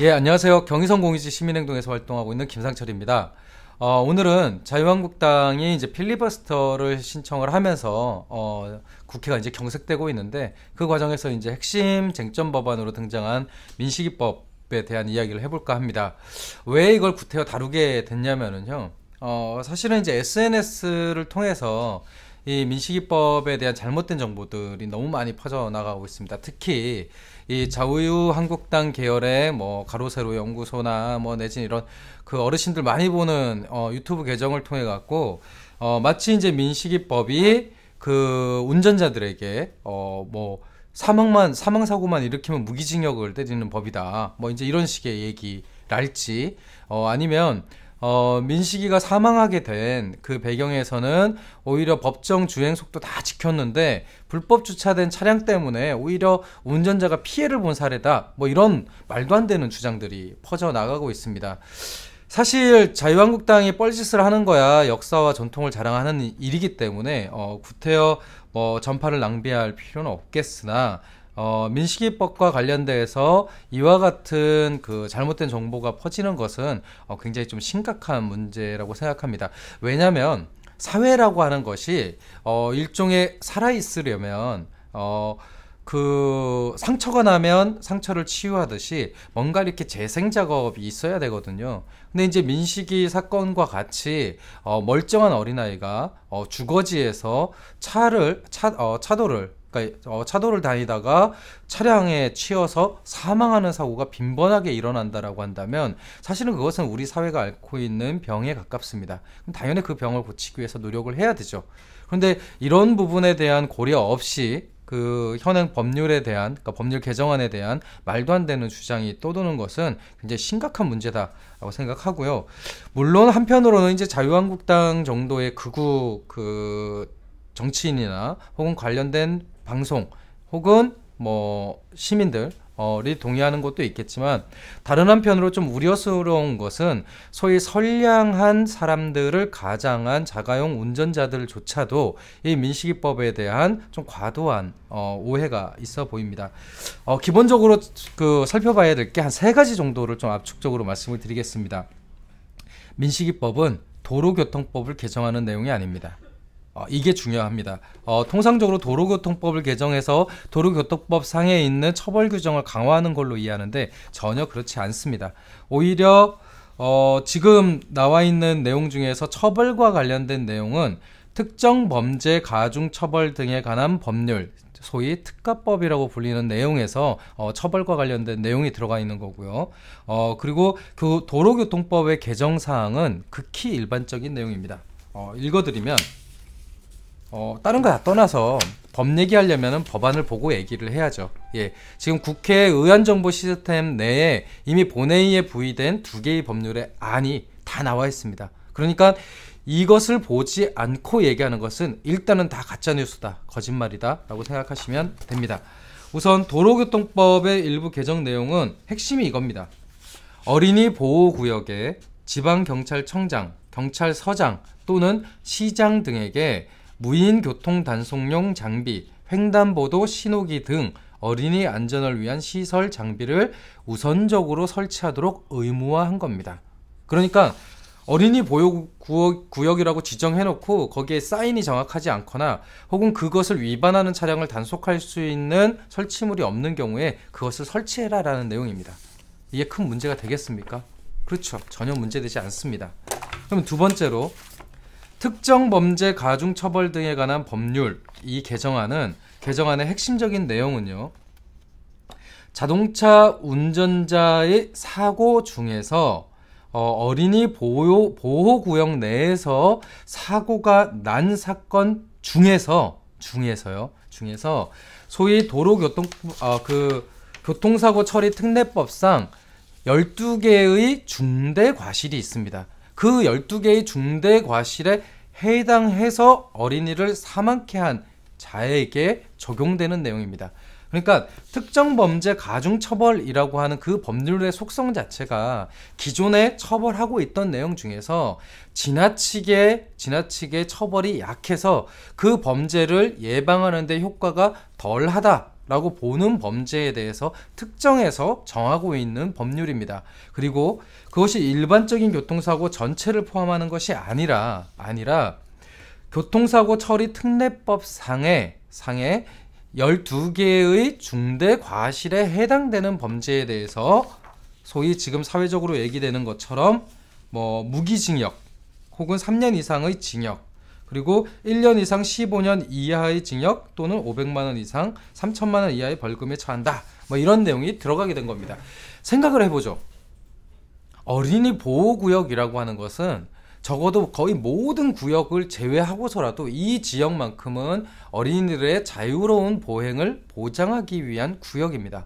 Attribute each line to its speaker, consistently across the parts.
Speaker 1: 예, 안녕하세요. 경의선 공의지 시민행동에서 활동하고 있는 김상철입니다. 오늘은 자유한국당이 이제 필리버스터를 신청을 하면서 국회가 이제 경색되고 있는데 그 과정에서 이제 핵심 쟁점 법안으로 등장한 민식이법에 대한 이야기를 해볼까 합니다. 왜 이걸 구태여 다루게 됐냐면은요. 사실은 이제 SNS를 통해서 이 민식이법에 대한 잘못된 정보들이 너무 많이 퍼져나가고 있습니다. 특히 이 자유한국당 계열의 뭐 가로세로 연구소나 뭐 내지는 이런 그 어르신들 많이 보는 유튜브 계정을 통해 갖고 마치 이제 민식이법이 그 운전자들에게 뭐 사망 사고만 일으키면 무기징역을 때리는 법이다. 뭐 이제 이런 식의 얘기랄지 아니면 민식이가 사망하게 된 그 배경에서는 오히려 법정 주행 속도 다 지켰는데 불법 주차된 차량 때문에 오히려 운전자가 피해를 본 사례다. 뭐 이런 말도 안 되는 주장들이 퍼져 나가고 있습니다. 사실 자유한국당이 뻘짓을 하는 거야 역사와 전통을 자랑하는 일이기 때문에 구태여 뭐 전파를 낭비할 필요는 없겠으나 민식이법과 관련돼서 이와 같은 그 잘못된 정보가 퍼지는 것은 굉장히 좀 심각한 문제라고 생각합니다. 왜냐하면 사회라고 하는 것이 일종의 살아있으려면 그 상처가 나면 상처를 치유하듯이 뭔가 이렇게 재생 작업이 있어야 되거든요. 근데 이제 민식이 사건과 같이 멀쩡한 어린아이가 주거지에서 차도를 그러니까 차도를 다니다가 차량에 치여서 사망하는 사고가 빈번하게 일어난다라고 한다면 사실은 그것은 우리 사회가 앓고 있는 병에 가깝습니다. 그럼 당연히 그 병을 고치기 위해서 노력을 해야 되죠. 그런데 이런 부분에 대한 고려 없이 그 현행 법률에 대한 그러니까 법률 개정안에 대한 말도 안 되는 주장이 떠도는 것은 굉장히 심각한 문제다라고 생각하고요. 물론 한편으로는 이제 자유한국당 정도의 극우 그 정치인이나 혹은 관련된 방송 혹은 뭐 시민들이 동의하는 것도 있겠지만 다른 한편으로 좀 우려스러운 것은 소위 선량한 사람들을 가장한 자가용 운전자들조차도 이 민식이법에 대한 좀 과도한 오해가 있어 보입니다. 기본적으로 그 살펴봐야 될 게 한 세 가지 정도를 좀 압축적으로 말씀을 드리겠습니다. 민식이법은 도로교통법을 개정하는 내용이 아닙니다. 이게 중요합니다. 통상적으로 도로교통법을 개정해서 도로교통법 상에 있는 처벌 규정을 강화하는 걸로 이해하는데 전혀 그렇지 않습니다. 오히려 지금 나와 있는 내용 중에서 처벌과 관련된 내용은 특정 범죄 가중 처벌 등에 관한 법률, 소위 특가법이라고 불리는 내용에서 처벌과 관련된 내용이 들어가 있는 거고요. 그리고 그 도로교통법의 개정 사항은 극히 일반적인 내용입니다. 읽어드리면 다른 거 다 떠나서 법 얘기하려면 법안을 보고 얘기를 해야죠. 예, 지금 국회 의안정보 시스템 내에 이미 본회의에 부의된 두 개의 법률의 안이 다 나와 있습니다. 그러니까 이것을 보지 않고 얘기하는 것은 일단은 다 가짜뉴스다, 거짓말이다 라고 생각하시면 됩니다. 우선 도로교통법의 일부 개정 내용은 핵심이 이겁니다. 어린이 보호구역에 지방경찰청장, 경찰서장 또는 시장 등에게 무인 교통 단속용 장비, 횡단보도 신호기 등 어린이 안전을 위한 시설 장비를 우선적으로 설치하도록 의무화한 겁니다. 그러니까 어린이 보호구역이라고 지정해놓고 거기에 사인이 정확하지 않거나 혹은 그것을 위반하는 차량을 단속할 수 있는 설치물이 없는 경우에 그것을 설치해라 라는 내용입니다. 이게 큰 문제가 되겠습니까? 그렇죠. 전혀 문제되지 않습니다. 그럼 두 번째로 특정 범죄 가중 처벌 등에 관한 법률 이 개정안의 핵심적인 내용은요. 자동차 운전자의 사고 중에서 어린이 보호구역 내에서 사고가 난 사건 중에서요. 중에서 소위 교통사고 처리 특례법상 12개의 중대 과실이 있습니다. 그 12개의 중대 과실에 해당해서 어린이를 사망케 한 자에게 적용되는 내용입니다. 그러니까 특정 범죄 가중 처벌이라고 하는 그 법률의 속성 자체가 기존에 처벌하고 있던 내용 중에서 지나치게 처벌이 약해서 그 범죄를 예방하는 데 효과가 덜하다 라고 보는 범죄에 대해서 특정해서 정하고 있는 법률입니다. 그리고 그것이 일반적인 교통사고 전체를 포함하는 것이 아니라 교통사고 처리 특례법 상에 12개의 중대 과실에 해당되는 범죄에 대해서 소위 지금 사회적으로 얘기되는 것처럼 뭐 무기징역 혹은 3년 이상의 징역, 그리고 1년 이상 15년 이하의 징역 또는 500만 원 이상 3천만 원 이하의 벌금에 처한다. 뭐 이런 내용이 들어가게 된 겁니다. 생각을 해보죠. 어린이 보호구역이라고 하는 것은 적어도 거의 모든 구역을 제외하고서라도 이 지역만큼은 어린이들의 자유로운 보행을 보장하기 위한 구역입니다.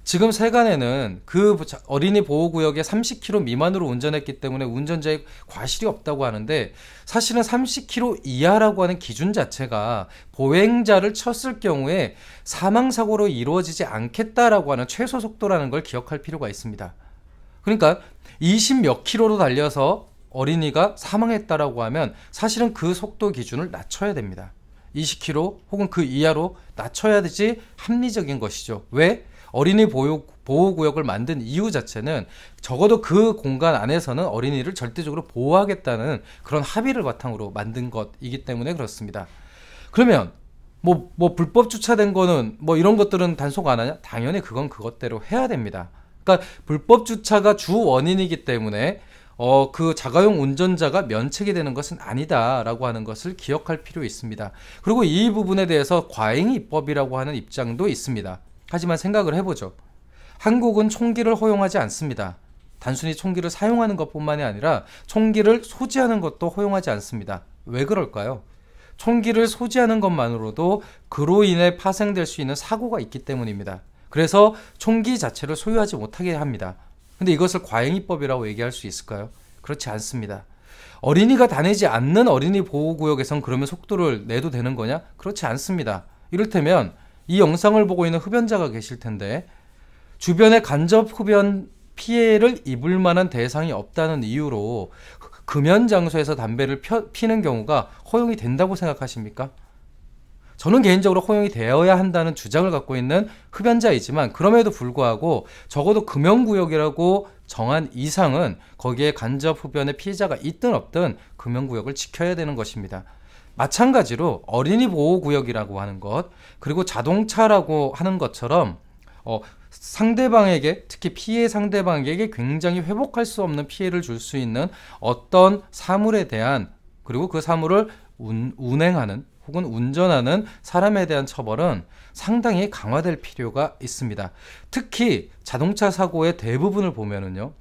Speaker 1: 지금 세간에는 그 어린이 보호구역에 30km 미만으로 운전했기 때문에 운전자의 과실이 없다고 하는데, 사실은 30km 이하라고 하는 기준 자체가 보행자를 쳤을 경우에 사망사고로 이루어지지 않겠다라고 하는 최소 속도라는 걸 기억할 필요가 있습니다. 그러니까 20몇 킬로로 달려서 어린이가 사망했다라고 하면 사실은 그 속도 기준을 낮춰야 됩니다. 20km 혹은 그 이하로 낮춰야 되지 합리적인 것이죠. 왜? 어린이 보호구역을 만든 이유 자체는 적어도 그 공간 안에서는 어린이를 절대적으로 보호하겠다는 그런 합의를 바탕으로 만든 것이기 때문에 그렇습니다. 그러면 뭐 불법 주차된 거는 뭐 이런 것들은 단속 안 하냐? 당연히 그건 그것대로 해야 됩니다. 그러니까 불법 주차가 주 원인이기 때문에 그 자가용 운전자가 면책이 되는 것은 아니다라고 하는 것을 기억할 필요 있습니다. 그리고 이 부분에 대해서 과잉 입법이라고 하는 입장도 있습니다. 하지만 생각을 해보죠. 한국은 총기를 허용하지 않습니다. 단순히 총기를 사용하는 것뿐만이 아니라 총기를 소지하는 것도 허용하지 않습니다. 왜 그럴까요? 총기를 소지하는 것만으로도 그로 인해 파생될 수 있는 사고가 있기 때문입니다. 그래서 총기 자체를 소유하지 못하게 합니다. 근데 이것을 과잉입법이라고 얘기할 수 있을까요? 그렇지 않습니다. 어린이가 다니지 않는 어린이 보호구역에선 그러면 속도를 내도 되는 거냐? 그렇지 않습니다. 이를테면 이 영상을 보고 있는 흡연자가 계실 텐데 주변에 간접 흡연 피해를 입을 만한 대상이 없다는 이유로 금연 장소에서 담배를 피는 경우가 허용이 된다고 생각하십니까? 저는 개인적으로 허용이 되어야 한다는 주장을 갖고 있는 흡연자이지만, 그럼에도 불구하고 적어도 금연구역이라고 정한 이상은 거기에 간접 흡연의 피해자가 있든 없든 금연구역을 지켜야 되는 것입니다. 마찬가지로 어린이 보호구역이라고 하는 것, 그리고 자동차라고 하는 것처럼 상대방에게, 특히 피해 상대방에게 굉장히 회복할 수 없는 피해를 줄 수 있는 어떤 사물에 대한, 그리고 그 사물을 운행하는 혹은 운전하는 사람에 대한 처벌은 상당히 강화될 필요가 있습니다. 특히 자동차 사고의 대부분을 보면은요,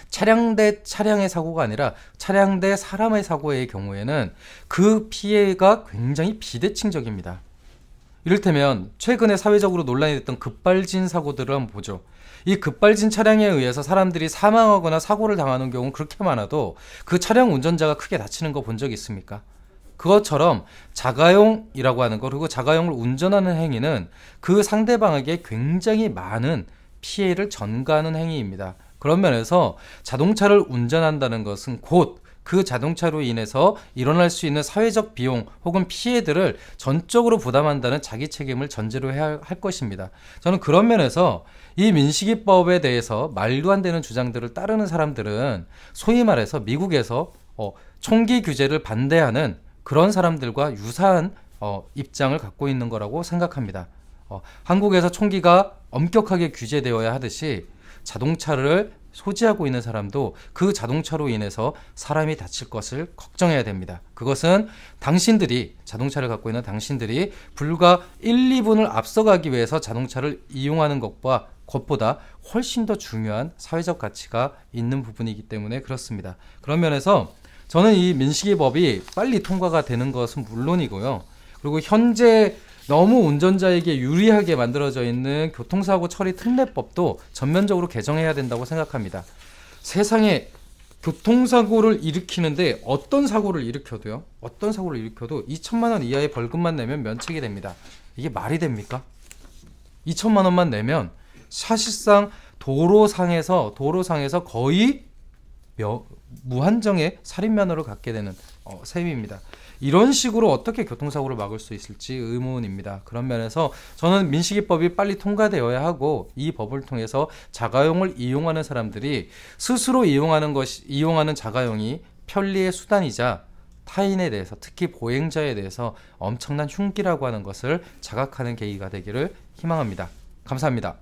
Speaker 1: 차량 대 차량의 사고가 아니라 차량 대 사람의 사고의 경우에는 그 피해가 굉장히 비대칭적입니다. 이를테면 최근에 사회적으로 논란이 됐던 급발진 사고들을 한번 보죠. 이 급발진 차량에 의해서 사람들이 사망하거나 사고를 당하는 경우는 그렇게 많아도 그 차량 운전자가 크게 다치는 거 본 적 있습니까? 그것처럼 자가용이라고 하는 거, 그리고 자가용을 운전하는 행위는 그 상대방에게 굉장히 많은 피해를 전가하는 행위입니다. 그런 면에서 자동차를 운전한다는 것은 곧 그 자동차로 인해서 일어날 수 있는 사회적 비용 혹은 피해들을 전적으로 부담한다는 자기 책임을 전제로 해야 할 것입니다. 저는 그런 면에서 이 민식이법에 대해서 말도 안 되는 주장들을 따르는 사람들은 소위 말해서 미국에서 총기 규제를 반대하는 그런 사람들과 유사한 입장을 갖고 있는 거라고 생각합니다. 한국에서 총기가 엄격하게 규제되어야 하듯이 자동차를 소지하고 있는 사람도 그 자동차로 인해서 사람이 다칠 것을 걱정해야 됩니다. 그것은 당신들이, 자동차를 갖고 있는 당신들이 불과 1, 2분을 앞서가기 위해서 자동차를 이용하는 것보다 훨씬 더 중요한 사회적 가치가 있는 부분이기 때문에 그렇습니다. 그런 면에서 저는 이 민식이법이 빨리 통과가 되는 것은 물론이고요. 그리고 현재 너무 운전자에게 유리하게 만들어져 있는 교통사고 처리 특례법도 전면적으로 개정해야 된다고 생각합니다. 세상에 교통사고를 일으키는데 어떤 사고를 일으켜도 2천만 원 이하의 벌금만 내면 면책이 됩니다. 이게 말이 됩니까? 2천만 원만 내면 사실상 도로상에서 거의 무한정의 살인면허를 갖게 되는 셈입니다. 이런 식으로 어떻게 교통사고를 막을 수 있을지 의문입니다. 그런 면에서 저는 민식이법이 빨리 통과되어야 하고 이 법을 통해서 자가용을 이용하는 사람들이 스스로 이용하는 자가용이 편리의 수단이자 타인에 대해서, 특히 보행자에 대해서 엄청난 흉기라고 하는 것을 자각하는 계기가 되기를 희망합니다. 감사합니다.